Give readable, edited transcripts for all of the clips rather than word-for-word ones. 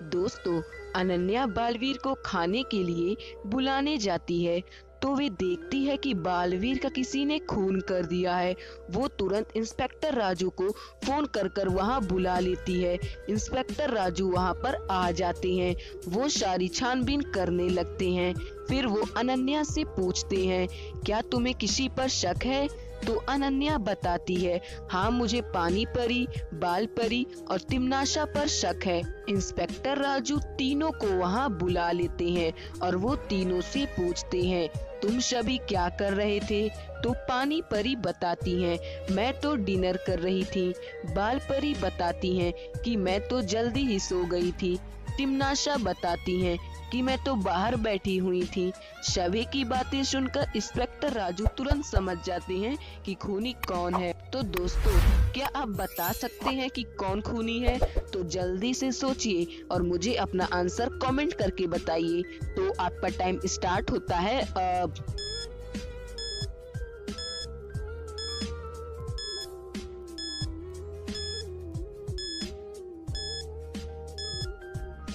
दोस्तों, अनन्या बालवीर को खाने के लिए बुलाने जाती है तो वे देखती है कि बालवीर का किसी ने खून कर दिया है। वो तुरंत इंस्पेक्टर राजू को फोन कर कर वहाँ बुला लेती है। इंस्पेक्टर राजू वहाँ पर आ जाते हैं। वो सारी छानबीन करने लगते हैं। फिर वो अनन्या से पूछते हैं, क्या तुम्हें किसी पर शक है? तो अनन्या बताती है, हाँ मुझे पानी परी, बाल परी और तिमनाशा पर शक है। इंस्पेक्टर राजू तीनों को वहाँ बुला लेते हैं और वो तीनों से पूछते हैं, तुम सभी क्या कर रहे थे? तो पानी परी बताती हैं, मैं तो डिनर कर रही थी। बाल परी बताती हैं कि मैं तो जल्दी ही सो गई थी। तिमनाशा बताती हैं कि मैं तो बाहर बैठी हुई थी। सभी की बातें सुनकर इंस्पेक्टर राजू तुरंत समझ जाते हैं कि खूनी कौन है। तो दोस्तों, क्या आप बता सकते हैं कि कौन खूनी है? तो जल्दी से सोचिए और मुझे अपना आंसर कमेंट करके बताइए। तो आपका टाइम स्टार्ट होता है अब।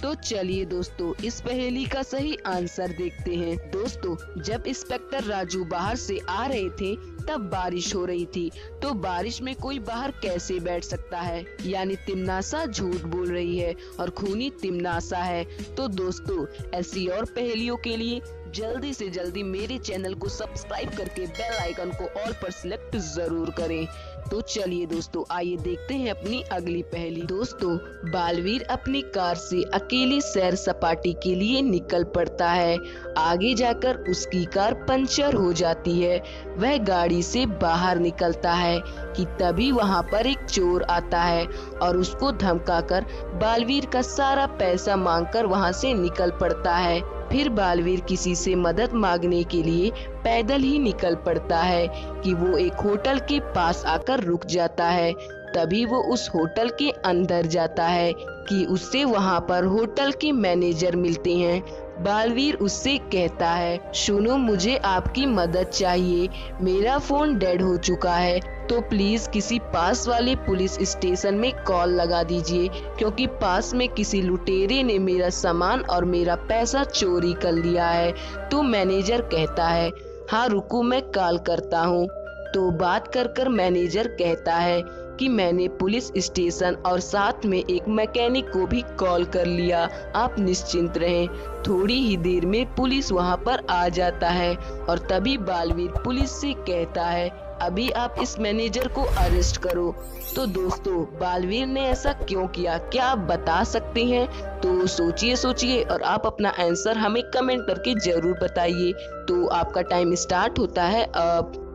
तो चलिए दोस्तों, इस पहेली का सही आंसर देखते हैं। दोस्तों, जब इंस्पेक्टर राजू बाहर से आ रहे थे तब बारिश हो रही थी। तो बारिश में कोई बाहर कैसे बैठ सकता है? यानी तिमनासा झूठ बोल रही है और खूनी तिमनासा है। तो दोस्तों, ऐसी और पहेलियों के लिए जल्दी से जल्दी मेरे चैनल को सब्सक्राइब करके बेल आइकन को ऑल पर सिलेक्ट जरूर करें। तो चलिए दोस्तों, आइए देखते हैं अपनी अगली पहेली। दोस्तों, बालवीर अपनी कार से अकेले सैर सपाटे के लिए निकल पड़ता है। आगे जाकर उसकी कार पंचर हो जाती है। वह गाड़ी से बाहर निकलता है कि तभी वहां पर एक चोर आता है और उसको धमकाकर बालवीर का सारा पैसा मांगकर वहां से निकल पड़ता है। फिर बालवीर किसी से मदद मांगने के लिए पैदल ही निकल पड़ता है कि वो एक होटल के पास आकर रुक जाता है। तभी वो उस होटल के अंदर जाता है कि उससे वहां पर होटल के मैनेजर मिलते हैं। बालवीर उससे कहता है, सुनो मुझे आपकी मदद चाहिए, मेरा फोन डेड हो चुका है, तो प्लीज किसी पास वाले पुलिस स्टेशन में कॉल लगा दीजिए, क्योंकि पास में किसी लुटेरे ने मेरा सामान और मेरा पैसा चोरी कर लिया है। तो मैनेजर कहता है, हाँ रुको मैं कॉल करता हूँ। तो बात कर कर मैनेजर कहता है कि मैंने पुलिस स्टेशन और साथ में एक मैकेनिक को भी कॉल कर लिया, आप निश्चिंत रहें। थोड़ी ही देर में पुलिस वहां पर आ जाता है और तभी बालवीर पुलिस से कहता है, अभी आप इस मैनेजर को अरेस्ट करो। तो दोस्तों, बालवीर ने ऐसा क्यों किया, क्या आप बता सकते हैं? तो सोचिए और आप अपना आंसर हमें कमेंट करके जरूर बताइए। तो आपका टाइम स्टार्ट होता है अब।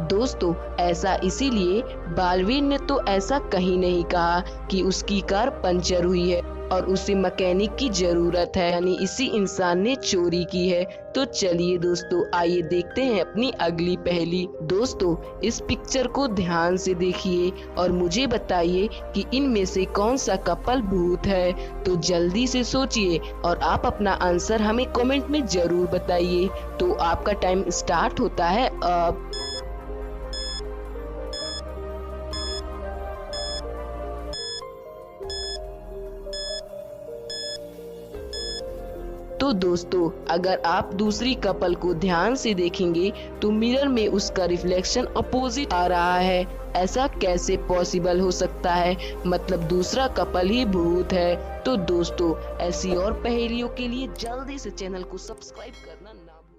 दोस्तों, ऐसा इसीलिए बालवीर ने तो ऐसा कहीं नहीं कहा कि उसकी कार पंचर हुई है और उसे मैकेनिक की जरूरत है, यानी इसी इंसान ने चोरी की है। तो चलिए दोस्तों, आइए देखते हैं अपनी अगली पहेली। दोस्तों, इस पिक्चर को ध्यान से देखिए और मुझे बताइए कि इनमें से कौन सा कपल भूत है। तो जल्दी से सोचिए और आप अपना आंसर हमें कमेंट में जरूर बताइए। तो आपका टाइम स्टार्ट होता है अब। तो दोस्तों, अगर आप दूसरी कपल को ध्यान से देखेंगे तो मिरर में उसका रिफ्लेक्शन अपोजिट आ रहा है। ऐसा कैसे पॉसिबल हो सकता है? मतलब दूसरा कपल ही भूत है। तो दोस्तों, ऐसी और पहेलियों के लिए जल्दी से चैनल को सब्सक्राइब करना ना भूलें।